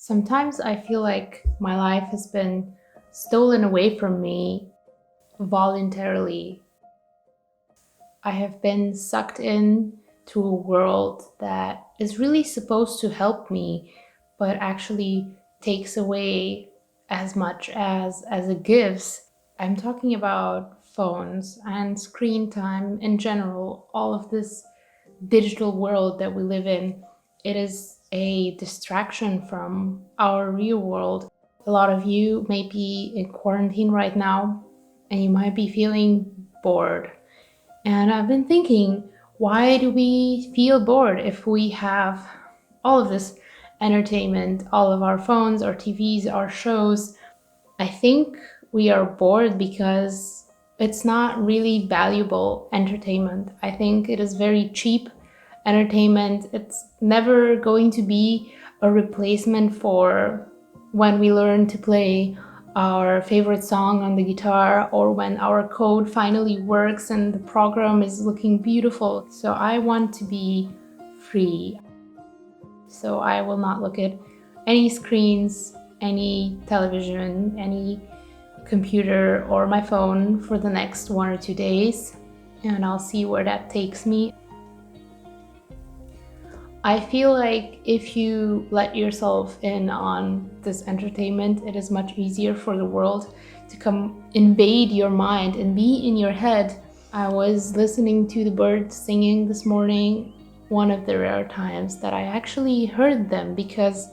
Sometimes I feel like my life has been stolen away from me voluntarily. I have been sucked in to a world that is really supposed to help me, but actually takes away as much as it gives. I'm talking about phones and screen time in general, all of this digital world that we live in. It is a distraction from our real world. A lot of you may be in quarantine right now and you might be feeling bored. And I've been thinking, why do we feel bored if we have all of this entertainment, all of our phones, our TVs, our shows? I think we are bored because it's not really valuable entertainment. I think it is very cheap entertainment. It's never going to be a replacement for when we learn to play our favorite song on the guitar, or when our code finally works and the program is looking beautiful. So I want to be free. So I will not look at any screens, any television, any computer or my phone for the next 1 or 2 days, and I'll see where that takes me. I feel like if you let yourself in on this entertainment, it is much easier for the world to come invade your mind and be in your head. I was listening to the birds singing this morning, one of the rare times that I actually heard them, because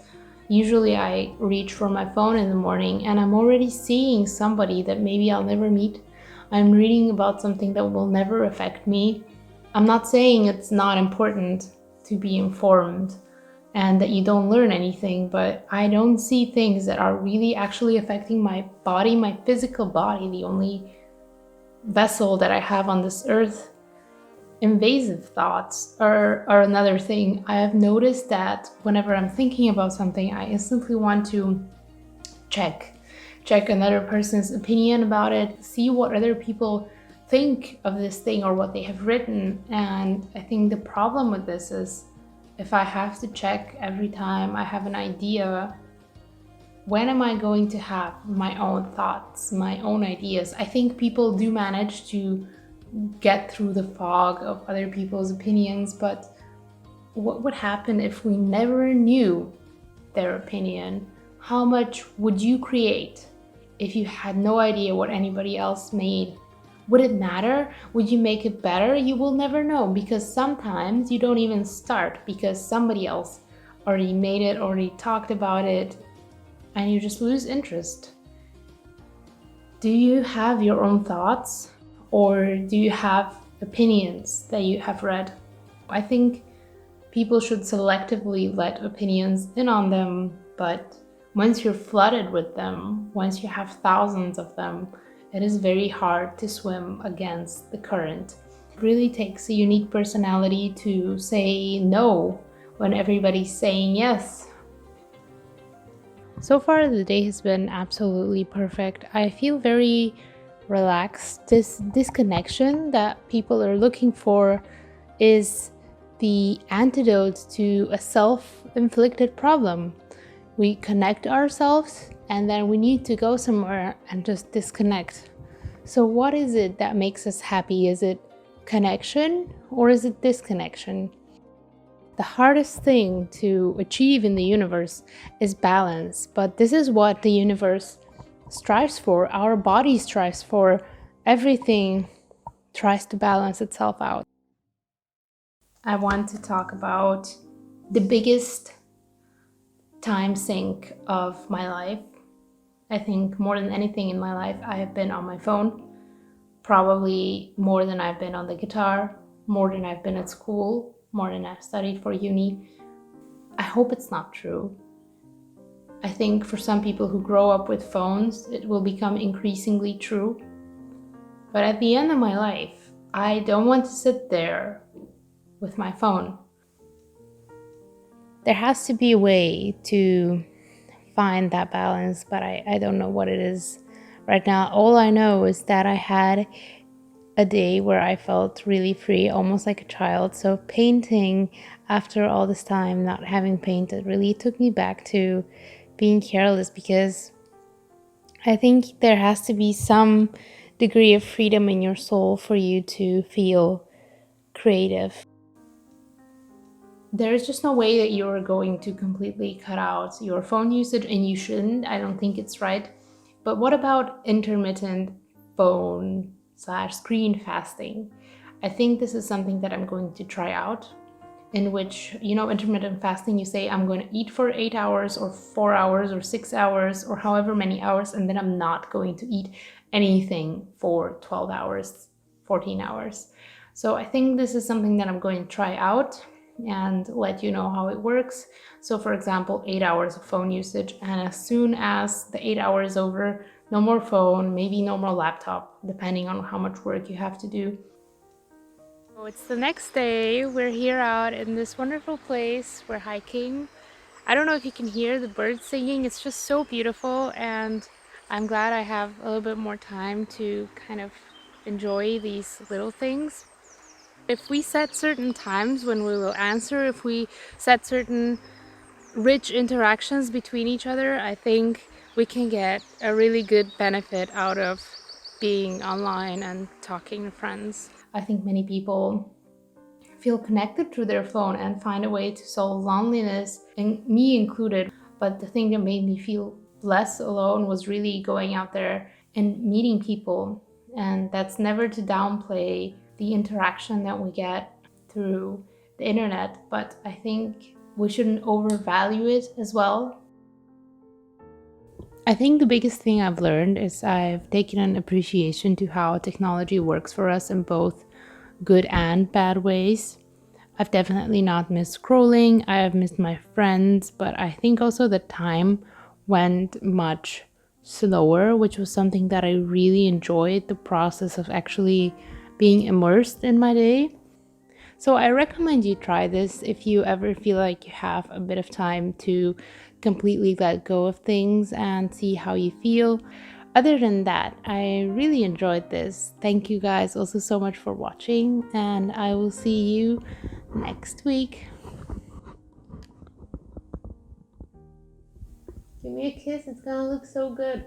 usually I reach for my phone in the morning and I'm already seeing somebody that maybe I'll never meet. I'm reading about something that will never affect me. I'm not saying it's not important to be informed and that you don't learn anything, but I don't see things that are really actually affecting my body, my physical body, the only vessel that I have on this earth. Invasive thoughts are another thing. I have noticed that whenever I'm thinking about something, I instantly want to check another person's opinion about it, see what other people think of this thing or what they have written. And I think the problem with this is, if I have to check every time I have an idea, when am I going to have my own thoughts, my own ideas? I think people do manage to get through the fog of other people's opinions, but what would happen if we never knew their opinion? How much would you create if you had no idea what anybody else made? Would it matter? Would you make it better? You will never know, because sometimes you don't even start because somebody else already made it, already talked about it, and you just lose interest. Do you have your own thoughts, or do you have opinions that you have read? I think people should selectively let opinions in on them, but once you're flooded with them, once you have thousands of them, it is very hard to swim against the current. It really takes a unique personality to say no when everybody's saying yes. So far, the day has been absolutely perfect. I feel very relaxed. This disconnection that people are looking for is the antidote to a self-inflicted problem. We connect ourselves and then we need to go somewhere and just disconnect. So what is it that makes us happy? Is it connection or is it disconnection? The hardest thing to achieve in the universe is balance, but this is what the universe strives for. Our body strives for. Everything tries to balance itself out. I want to talk about the biggest time sink of my life. I think more than anything in my life, I have been on my phone, probably more than I've been on the guitar, more than I've been at school, more than I've studied for uni. I hope it's not true. I think for some people who grow up with phones, it will become increasingly true. But at the end of my life, I don't want to sit there with my phone. There has to be a way to find that balance, but I don't know what it is right now. All I know is that I had a day where I felt really free, almost like a child. So painting, after all this time not having painted, really took me back to being careless, because I think there has to be some degree of freedom in your soul for you to feel creative. There's just no way that you're going to completely cut out your phone usage, and you shouldn't. I don't think it's right. But what about intermittent phone/screen fasting? I think this is something that I'm going to try out, in which, intermittent fasting, you say, I'm going to eat for 8 hours or 4 hours or 6 hours or however many hours, and then I'm not going to eat anything for 12 hours, 14 hours. So I think this is something that I'm going to try out and let you know how it works. So for example, 8 hours of phone usage, and as soon as the 8 hours is over, no more phone, maybe no more laptop, depending on how much work you have to do. Oh, it's the next day. We're here out in this wonderful place. We're hiking. I don't know if you can hear the birds singing. It's just so beautiful, and I'm glad I have a little bit more time to kind of enjoy these little things. If we set certain times when we will answer, if we set certain rich interactions between each other, I think we can get a really good benefit out of being online and talking to friends. I think many people feel connected through their phone and find a way to solve loneliness, and me included. But the thing that made me feel less alone was really going out there and meeting people. And that's never to downplay the interaction that we get through the internet, but I think we shouldn't overvalue it as well. I think the biggest thing I've learned is I've taken an appreciation to how technology works for us in both good and bad ways. I've definitely not missed scrolling, I have missed my friends, but I think also the time went much slower, which was something that I really enjoyed, the process of actually being immersed in my day. So I recommend you try this if you ever feel like you have a bit of time to completely let go of things and see how you feel. Other than that, I really enjoyed this. Thank you guys also so much for watching, and I will see you next week. Give me a kiss, it's gonna look so good.